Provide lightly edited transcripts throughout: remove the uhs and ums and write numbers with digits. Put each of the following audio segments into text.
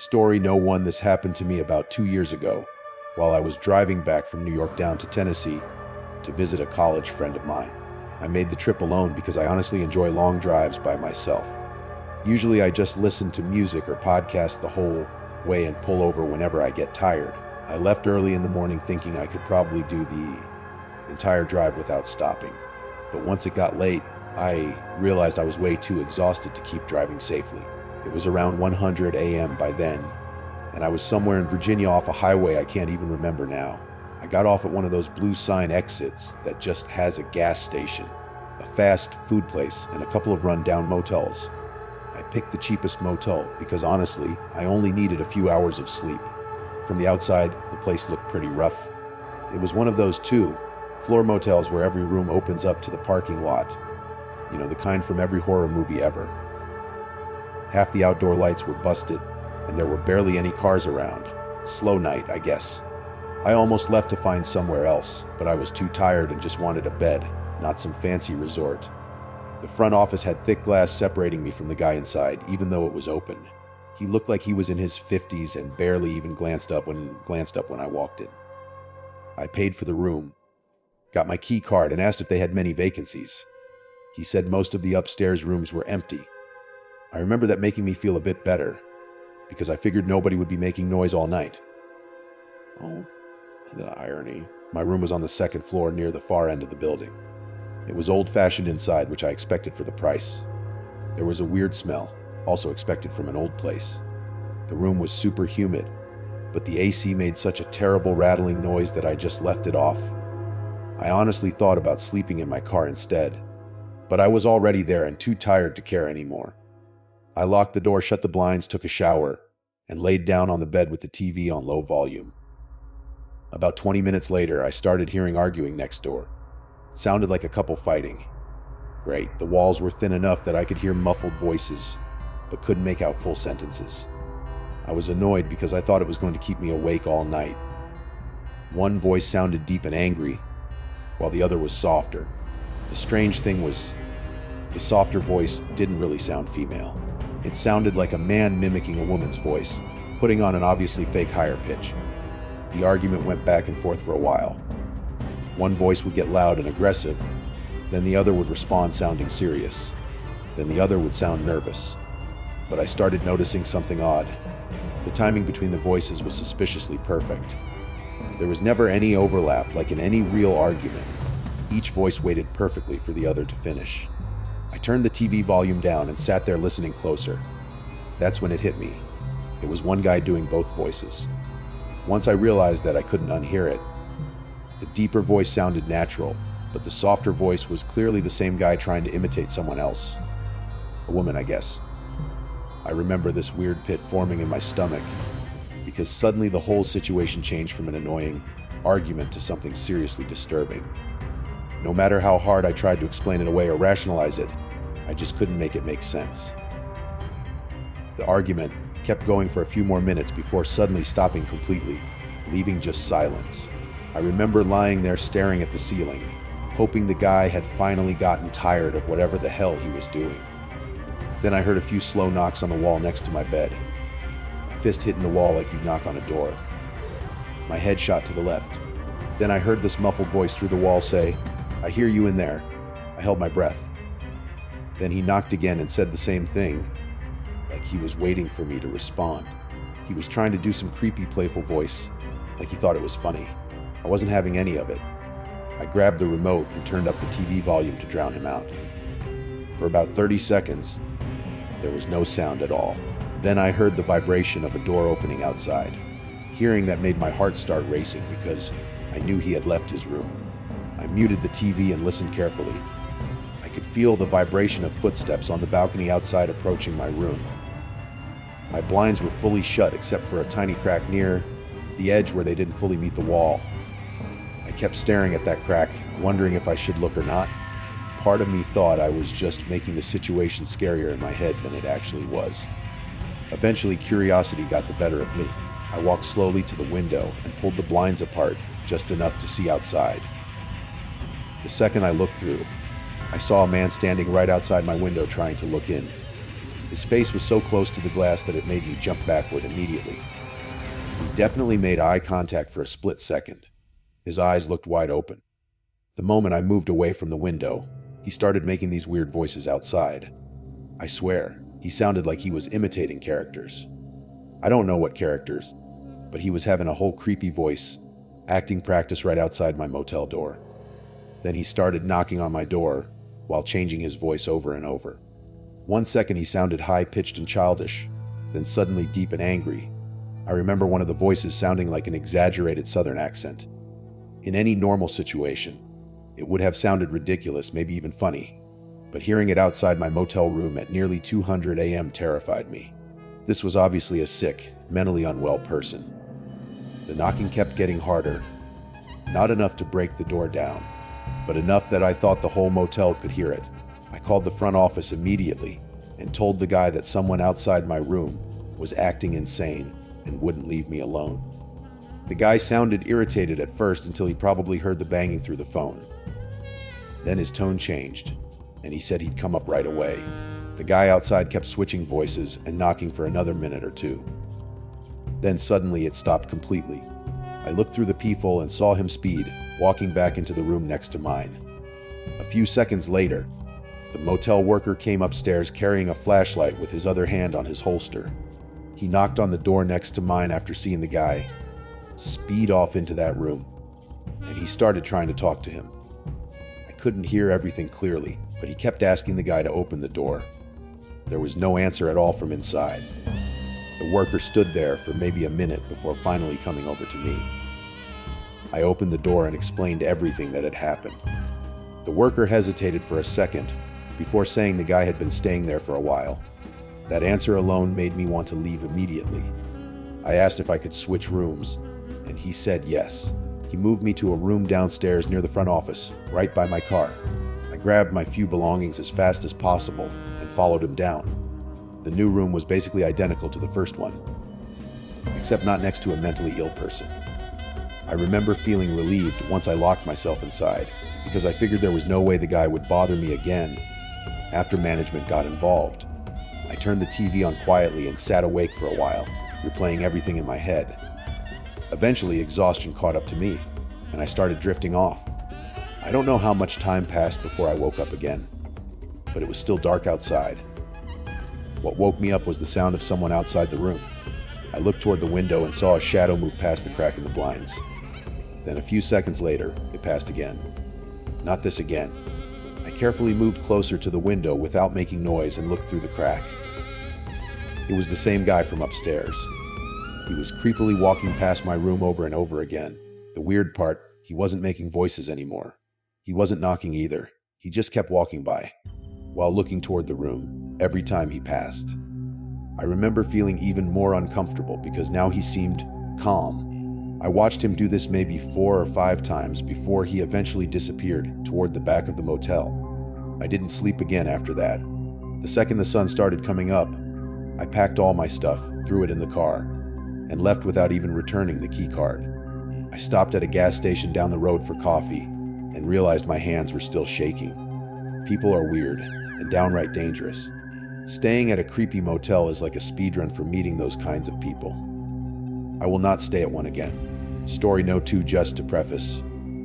Story no one, this happened to me about 2 years ago while I was driving back from New York down to Tennessee to visit a college friend of mine. I made the trip alone because I honestly enjoy long drives by myself. Usually I just listen to music or podcasts the whole way and pull over whenever I get tired. I left early in the morning thinking I could probably do the entire drive without stopping. But once it got late, I realized I was way too exhausted to keep driving safely. It was around 100 a.m. by then, and I was somewhere in Virginia off a highway I can't even remember now. I got off at one of those blue sign exits that just has a gas station, a fast food place, and a couple of run-down motels. I picked the cheapest motel because honestly, I only needed a few hours of sleep. From the outside, the place looked pretty rough. It was one of those two-floor motels where every room opens up to the parking lot. You know, the kind from every horror movie ever. Half the outdoor lights were busted, and there were barely any cars around. Slow night, I guess. I almost left to find somewhere else, but I was too tired and just wanted a bed, not some fancy resort. The front office had thick glass separating me from the guy inside, even though it was open. He looked like he was in his 50s and barely even glanced up when I walked in. I paid for the room, got my key card, and asked if they had many vacancies. He said most of the upstairs rooms were empty. I remember that making me feel a bit better, because I figured nobody would be making noise all night. Oh, the irony. My room was on the second floor near the far end of the building. It was old-fashioned inside, which I expected for the price. There was a weird smell, also expected from an old place. The room was super humid, but the AC made such a terrible rattling noise that I just left it off. I honestly thought about sleeping in my car instead, but I was already there and too tired to care anymore. I locked the door, shut the blinds, took a shower, and laid down on the bed with the TV on low volume. About 20 minutes later, I started hearing arguing next door. It sounded like a couple fighting. Great, the walls were thin enough that I could hear muffled voices, but couldn't make out full sentences. I was annoyed because I thought it was going to keep me awake all night. One voice sounded deep and angry, while the other was softer. The strange thing was, the softer voice didn't really sound female. It sounded like a man mimicking a woman's voice, putting on an obviously fake higher pitch. The argument went back and forth for a while. One voice would get loud and aggressive, then the other would respond sounding serious. Then the other would sound nervous. But I started noticing something odd. The timing between the voices was suspiciously perfect. There was never any overlap, like in any real argument. Each voice waited perfectly for the other to finish. I turned the TV volume down and sat there listening closer. That's when it hit me. It was one guy doing both voices. Once I realized that I couldn't unhear it. The deeper voice sounded natural, but the softer voice was clearly the same guy trying to imitate someone else. A woman, I guess. I remember this weird pit forming in my stomach, because suddenly the whole situation changed from an annoying argument to something seriously disturbing. No matter how hard I tried to explain it away or rationalize it, I just couldn't make it make sense. The argument kept going for a few more minutes before suddenly stopping completely, leaving just silence. I remember lying there staring at the ceiling, hoping the guy had finally gotten tired of whatever the hell he was doing. Then I heard a few slow knocks on the wall next to my bed. A fist hitting the wall like you'd knock on a door. My head shot to the left. Then I heard this muffled voice through the wall say, "I hear you in there." I held my breath. Then he knocked again and said the same thing, like he was waiting for me to respond. He was trying to do some creepy, playful voice, like he thought it was funny. I wasn't having any of it. I grabbed the remote and turned up the TV volume to drown him out. For about 30 seconds, there was no sound at all. Then I heard the vibration of a door opening outside. Hearing that made my heart start racing because I knew he had left his room. I muted the TV and listened carefully. I could feel the vibration of footsteps on the balcony outside approaching my room. My blinds were fully shut except for a tiny crack near the edge where they didn't fully meet the wall. I kept staring at that crack, wondering if I should look or not. Part of me thought I was just making the situation scarier in my head than it actually was. Eventually, curiosity got the better of me. I walked slowly to the window and pulled the blinds apart just enough to see outside. The second I looked through, I saw a man standing right outside my window trying to look in. His face was so close to the glass that it made me jump backward immediately. He definitely made eye contact for a split second. His eyes looked wide open. The moment I moved away from the window, he started making these weird voices outside. I swear, he sounded like he was imitating characters. I don't know what characters, but he was having a whole creepy voice, acting practice right outside my motel door. Then he started knocking on my door while changing his voice over and over. 1 second he sounded high-pitched and childish, then suddenly deep and angry. I remember one of the voices sounding like an exaggerated southern accent. In any normal situation, it would have sounded ridiculous, maybe even funny, but hearing it outside my motel room at nearly 200 a.m. terrified me. This was obviously a sick, mentally unwell person. The knocking kept getting harder, not enough to break the door down, but enough that I thought the whole motel could hear it. I called the front office immediately and told the guy that someone outside my room was acting insane and wouldn't leave me alone. The guy sounded irritated at first until he probably heard the banging through the phone. Then his tone changed, and he said he'd come up right away. The guy outside kept switching voices and knocking for another minute or two. Then suddenly it stopped completely. I looked through the peephole and saw him speed, walking back into the room next to mine. A few seconds later, the motel worker came upstairs carrying a flashlight with his other hand on his holster. He knocked on the door next to mine after seeing the guy speed off into that room, and he started trying to talk to him. I couldn't hear everything clearly, but he kept asking the guy to open the door. There was no answer at all from inside. The worker stood there for maybe a minute before finally coming over to me. I opened the door and explained everything that had happened. The worker hesitated for a second before saying the guy had been staying there for a while. That answer alone made me want to leave immediately. I asked if I could switch rooms, and he said yes. He moved me to a room downstairs near the front office, right by my car. I grabbed my few belongings as fast as possible and followed him down. The new room was basically identical to the first one, except not next to a mentally ill person. I remember feeling relieved once I locked myself inside, because I figured there was no way the guy would bother me again after management got involved. I turned the TV on quietly and sat awake for a while, replaying everything in my head. Eventually, exhaustion caught up to me, and I started drifting off. I don't know how much time passed before I woke up again, but it was still dark outside. What woke me up was the sound of someone outside the room. I looked toward the window and saw a shadow move past the crack in the blinds. Then a few seconds later, it passed again. Not this again. I carefully moved closer to the window without making noise and looked through the crack. It was the same guy from upstairs. He was creepily walking past my room over and over again. The weird part, he wasn't making voices anymore. He wasn't knocking either. He just kept walking by, while looking toward the room, every time he passed. I remember feeling even more uncomfortable because now he seemed calm. I watched him do this maybe 4 or 5 times before he eventually disappeared toward the back of the motel. I didn't sleep again after that. The second the sun started coming up, I packed all my stuff, threw it in the car, and left without even returning the key card. I stopped at a gas station down the road for coffee and realized my hands were still shaking. People are weird and downright dangerous. Staying at a creepy motel is like a speedrun for meeting those kinds of people. I will not stay at one again. Story no too just to preface.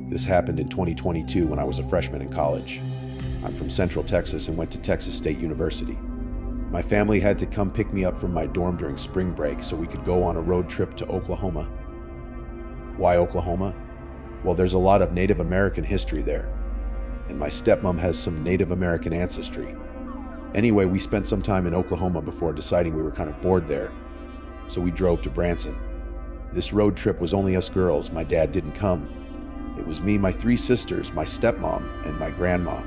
This happened in 2022 when I was a freshman in college. I'm from Central Texas and went to Texas State University. My family had to come pick me up from my dorm during spring break so we could go on a road trip to Oklahoma. Why Oklahoma? Well, there's a lot of Native American history there, and my stepmom has some Native American ancestry. Anyway, we spent some time in Oklahoma before deciding we were kind of bored there, so we drove to Branson. This road trip was only us girls. My dad didn't come. It was me, my 3 sisters, my stepmom, and my grandma.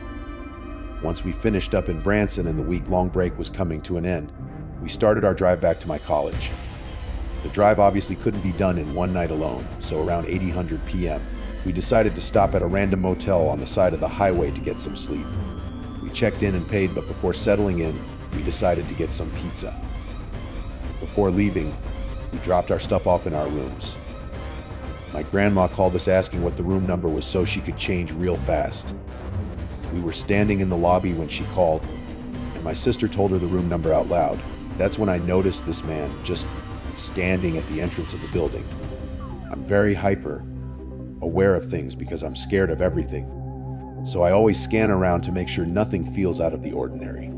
Once we finished up in Branson and the week-long break was coming to an end, we started our drive back to my college. The drive obviously couldn't be done in one night alone, so around 8:00 p.m., we decided to stop at a random motel on the side of the highway to get some sleep. We checked in and paid, but before settling in, we decided to get some pizza. Before leaving, we dropped our stuff off in our rooms. My grandma called us asking what the room number was so she could change real fast. We were standing in the lobby when she called, and my sister told her the room number out loud. That's when I noticed this man just standing at the entrance of the building. I'm very hyper aware of things because I'm scared of everything. So I always scan around to make sure nothing feels out of the ordinary.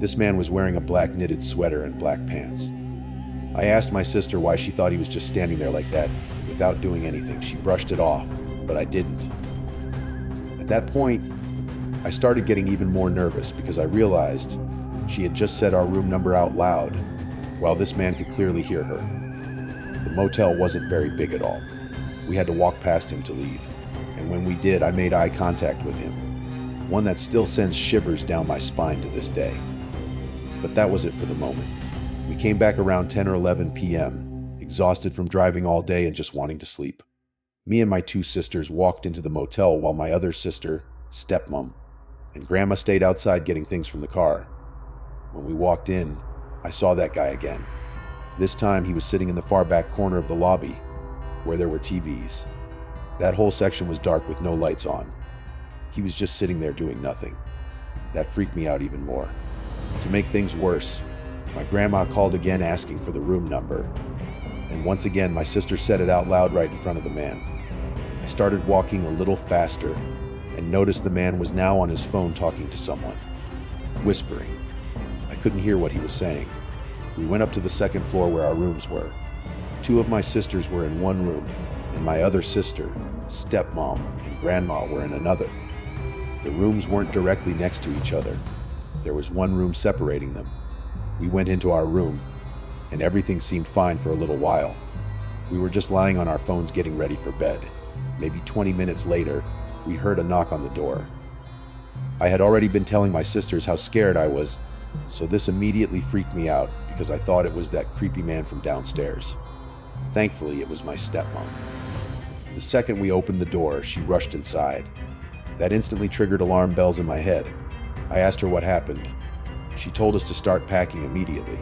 This man was wearing a black knitted sweater and black pants. I asked my sister why she thought he was just standing there like that without doing anything. She brushed it off, but I didn't. At that point, I started getting even more nervous because I realized she had just said our room number out loud, while this man could clearly hear her. The motel wasn't very big at all. We had to walk past him to leave, and when we did, I made eye contact with him, one that still sends shivers down my spine to this day. But that was it for the moment. We came back around 10 or 11 p.m., exhausted from driving all day and just wanting to sleep. Me and my two sisters walked into the motel while my other sister, stepmom, and grandma stayed outside getting things from the car. When we walked in, I saw that guy again. This time he was sitting in the far back corner of the lobby, where there were TVs. That whole section was dark with no lights on. He was just sitting there doing nothing. That freaked me out even more. To make things worse, my grandma called again asking for the room number, and once again my sister said it out loud right in front of the man. I started walking a little faster and noticed the man was now on his phone talking to someone, whispering. I couldn't hear what he was saying. We went up to the second floor where our rooms were. Two of my sisters were in one room, and my other sister, stepmom, and grandma were in another. The rooms weren't directly next to each other. There was one room separating them. We went into our room, and everything seemed fine for a little while. We were just lying on our phones getting ready for bed. Maybe 20 minutes later, we heard a knock on the door. I had already been telling my sisters how scared I was, so this immediately freaked me out because I thought it was that creepy man from downstairs. Thankfully, it was my stepmom. The second we opened the door, she rushed inside. That instantly triggered alarm bells in my head. I asked her what happened. She told us to start packing immediately,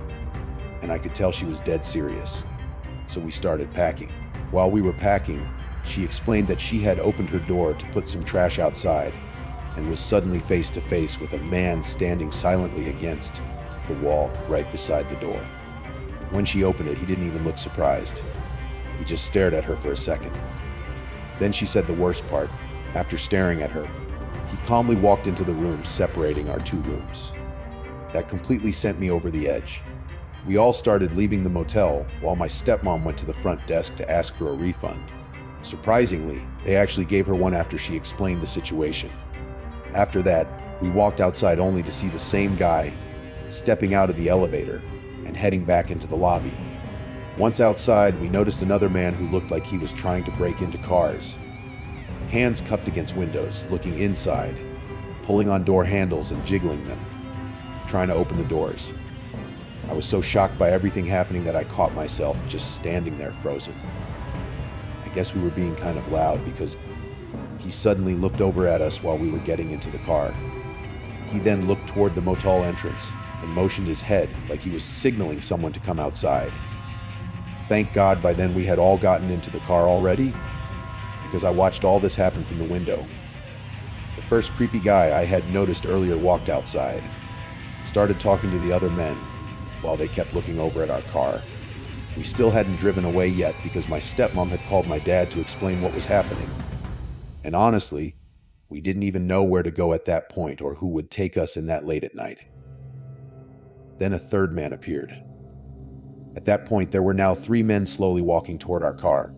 and I could tell she was dead serious. So we started packing. While we were packing, she explained that she had opened her door to put some trash outside and was suddenly face to face with a man standing silently against the wall right beside the door. When she opened it, he didn't even look surprised. He just stared at her for a second. Then she said the worst part. After staring at her, he calmly walked into the room separating our two rooms. That completely sent me over the edge. We all started leaving the motel while my stepmom went to the front desk to ask for a refund. Surprisingly, they actually gave her one after she explained the situation. After that, we walked outside only to see the same guy stepping out of the elevator and heading back into the lobby. Once outside, we noticed another man who looked like he was trying to break into cars. Hands cupped against windows, looking inside, pulling on door handles and jiggling them, trying to open the doors. I was so shocked by everything happening that I caught myself just standing there frozen. I guess we were being kind of loud because he suddenly looked over at us while we were getting into the car. He then looked toward the motel entrance and motioned his head like he was signaling someone to come outside. Thank God by then we had all gotten into the car already, because I watched all this happen from the window. The first creepy guy I had noticed earlier walked outside and started talking to the other men while they kept looking over at our car. We still hadn't driven away yet because my stepmom had called my dad to explain what was happening. And honestly, we didn't even know where to go at that point or who would take us in that late at night. Then a third man appeared. At that point, there were now 3 men slowly walking toward our car.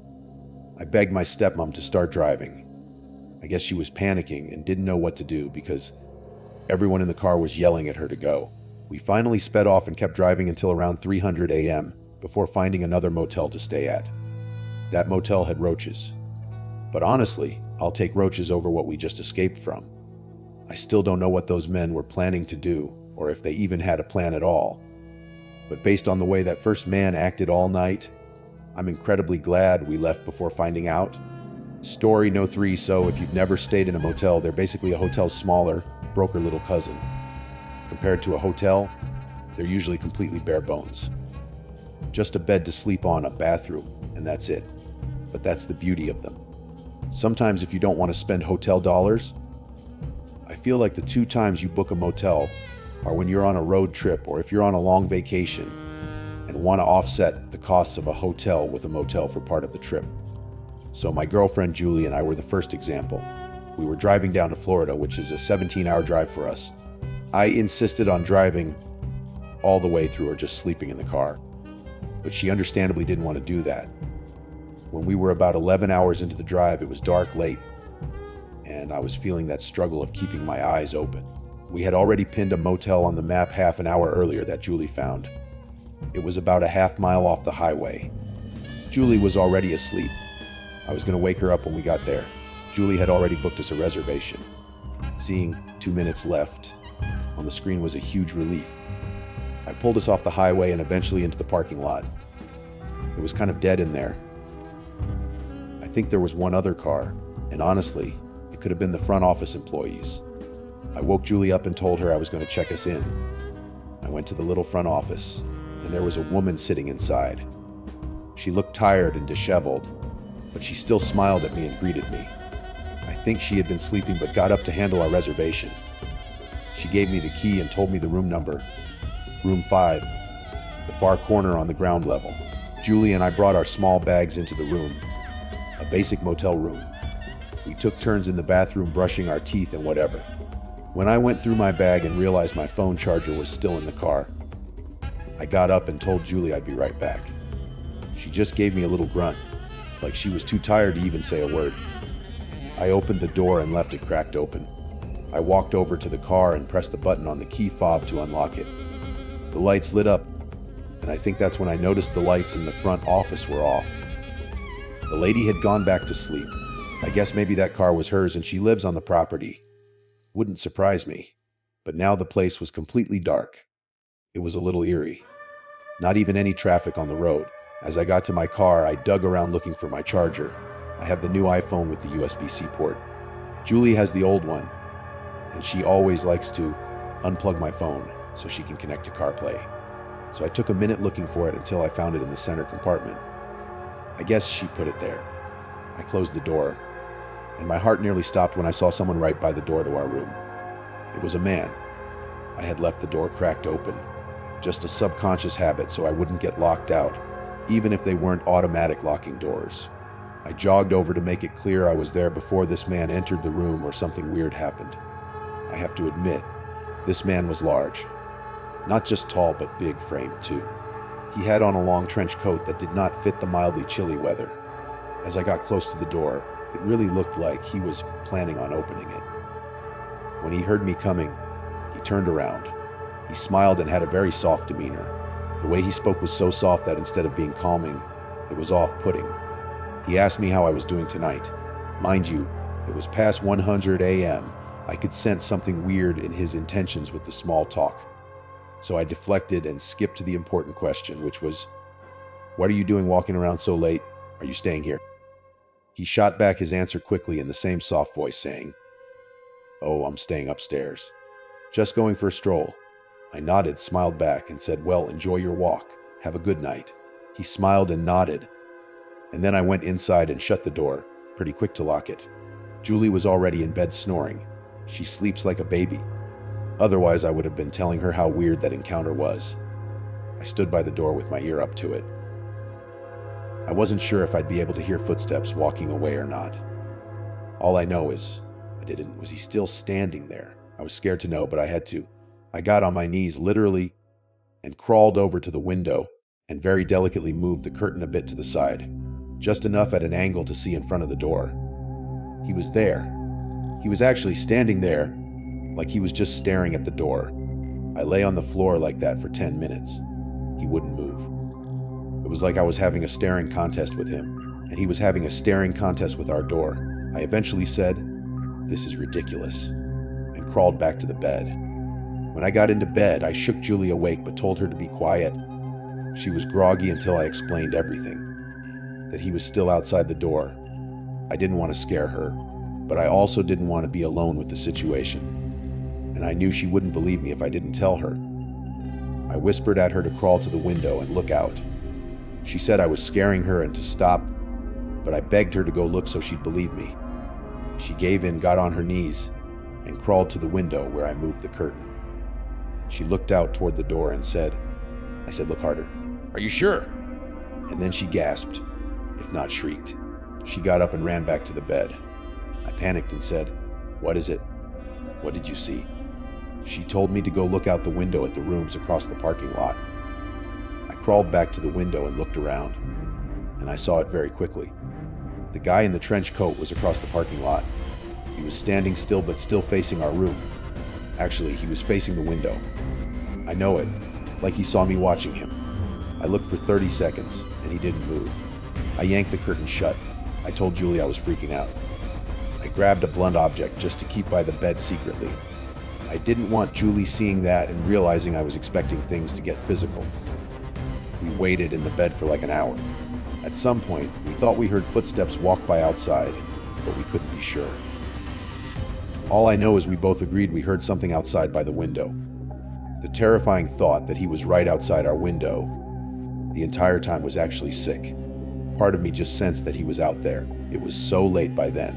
I begged my stepmom to start driving. I guess she was panicking and didn't know what to do because everyone in the car was yelling at her to go. We finally sped off and kept driving until around 3:00 a.m. before finding another motel to stay at. That motel had roaches. But honestly, I'll take roaches over what we just escaped from. I still don't know what those men were planning to do, or if they even had a plan at all. But based on the way that first man acted all night, I'm incredibly glad we left before finding out. Story no 3, so if you've never stayed in a motel, they're basically a hotel's smaller, broker little cousin. Compared to a hotel, they're usually completely bare bones. Just a bed to sleep on, a bathroom, and that's it. But that's the beauty of them. Sometimes if you don't want to spend hotel dollars, I feel like the 2 times you book a motel are when you're on a road trip or if you're on a long vacation and want to offset the costs of a hotel with a motel for part of the trip. So my girlfriend Julie and I were the first example. We were driving down to Florida, which is a 17-hour drive for us. I insisted on driving all the way through or just sleeping in the car, but she understandably didn't want to do that. When we were about 11 hours into the drive, it was dark late, and I was feeling that struggle of keeping my eyes open. We had already pinned a motel on the map half an hour earlier that Julie found. It was about a half mile off the highway. Julie was already asleep. I was going to wake her up when we got there. Julie had already booked us a reservation. Seeing 2 minutes left on the screen was a huge relief. I pulled us off the highway and eventually into the parking lot. It was kind of dead in there. I think there was one other car, and honestly, it could have been the front office employees. I woke Julie up and told her I was going to check us in. I went to the little front office, and there was a woman sitting inside. She looked tired and disheveled, but she still smiled at me and greeted me. I think she had been sleeping but got up to handle our reservation. She gave me the key and told me the room number. Room 5, the far corner on the ground level. Julie and I brought our small bags into the room, a basic motel room. We took turns in the bathroom brushing our teeth and whatever. When I went through my bag and realized my phone charger was still in the car, I got up and told Julie I'd be right back. She just gave me a little grunt, like she was too tired to even say a word. I opened the door and left it cracked open. I walked over to the car and pressed the button on the key fob to unlock it. The lights lit up, and I think that's when I noticed the lights in the front office were off. The lady had gone back to sleep. I guess maybe that car was hers and she lives on the property. Wouldn't surprise me. But now the place was completely dark. It was a little eerie. Not even any traffic on the road. As I got to my car, I dug around looking for my charger. I have the new iPhone with the USB-C port. Julie has the old one, and she always likes to unplug my phone so she can connect to CarPlay. So I took a minute looking for it until I found it in the center compartment. I guess she put it there. I closed the door, and my heart nearly stopped when I saw someone right by the door to our room. It was a man. I had left the door cracked open, just a subconscious habit so I wouldn't get locked out, even if they weren't automatic locking doors. I jogged over to make it clear I was there before this man entered the room or something weird happened. I have to admit, this man was large. Not just tall, but big framed too. He had on a long trench coat that did not fit the mildly chilly weather. As I got close to the door, it really looked like he was planning on opening it. When he heard me coming, he turned around. He smiled and had a very soft demeanor. The way he spoke was so soft that instead of being calming, it was off-putting. He asked me how I was doing tonight. Mind you, it was past 100 a.m. I could sense something weird in his intentions with the small talk. So I deflected and skipped to the important question, which was, "What are you doing walking around so late? Are you staying here?" He shot back his answer quickly in the same soft voice, saying, "Oh, I'm staying upstairs. Just going for a stroll." I nodded, smiled back, and said, "Well, enjoy your walk. Have a good night." He smiled and nodded. And then I went inside and shut the door, pretty quick to lock it. Julie was already in bed snoring. She sleeps like a baby. Otherwise, I would have been telling her how weird that encounter was. I stood by the door with my ear up to it. I wasn't sure if I'd be able to hear footsteps walking away or not. All I know is, was he still standing there? I was scared to know, but I had to. I got on my knees, literally, and crawled over to the window and very delicately moved the curtain a bit to the side, just enough at an angle to see in front of the door. He was there. He was actually standing there, like he was just staring at the door. I lay on the floor like that for 10 minutes. He wouldn't move. It was like I was having a staring contest with him, and he was having a staring contest with our door. I eventually said, "This is ridiculous," and crawled back to the bed. When I got into bed, I shook Julie awake but told her to be quiet. She was groggy until I explained everything, that he was still outside the door. I didn't want to scare her, but I also didn't want to be alone with the situation, and I knew she wouldn't believe me if I didn't tell her. I whispered at her to crawl to the window and look out. She said I was scaring her and to stop, but I begged her to go look so she'd believe me. She gave in, got on her knees, and crawled to the window where I moved the curtain. She looked out toward the door and said, I said, look harder. Are you sure? And then she gasped, if not shrieked. She got up and ran back to the bed. I panicked and said, what is it? What did you see? She told me to go look out the window at the rooms across the parking lot. I crawled back to the window and looked around, and I saw it very quickly. The guy in the trench coat was across the parking lot. He was standing still but still facing our room. Actually, he was facing the window. I know it, like he saw me watching him. I looked for 30 seconds, and he didn't move. I yanked the curtain shut. I told Julie I was freaking out. I grabbed a blunt object just to keep by the bed secretly. I didn't want Julie seeing that and realizing I was expecting things to get physical. We waited in the bed for like an hour. At some point, we thought we heard footsteps walk by outside, but we couldn't be sure. All I know is we both agreed we heard something outside by the window. The terrifying thought that he was right outside our window the entire time was actually sick. Part of me just sensed that he was out there. It was so late by then,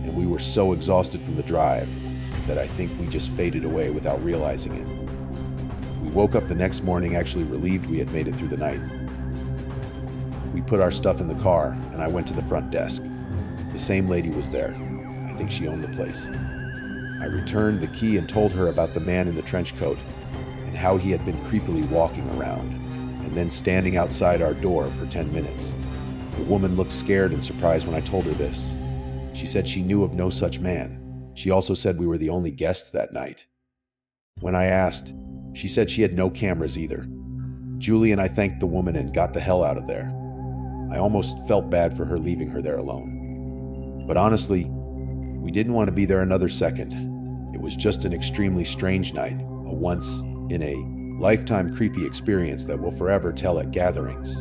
and we were so exhausted from the drive that I think we just faded away without realizing it. We woke up the next morning actually relieved we had made it through the night. We put our stuff in the car, and I went to the front desk. The same lady was there. I think she owned the place. I returned the key and told her about the man in the trench coat and how he had been creepily walking around and then standing outside our door for 10 minutes. The woman looked scared and surprised when I told her this. She said she knew of no such man. She also said we were the only guests that night. When I asked, she said she had no cameras either. Julie and I thanked the woman and got the hell out of there. I almost felt bad for her leaving her there alone. But honestly, we didn't want to be there another second. It was just an extremely strange night, a once-in-a-lifetime creepy experience that we'll forever tell at gatherings.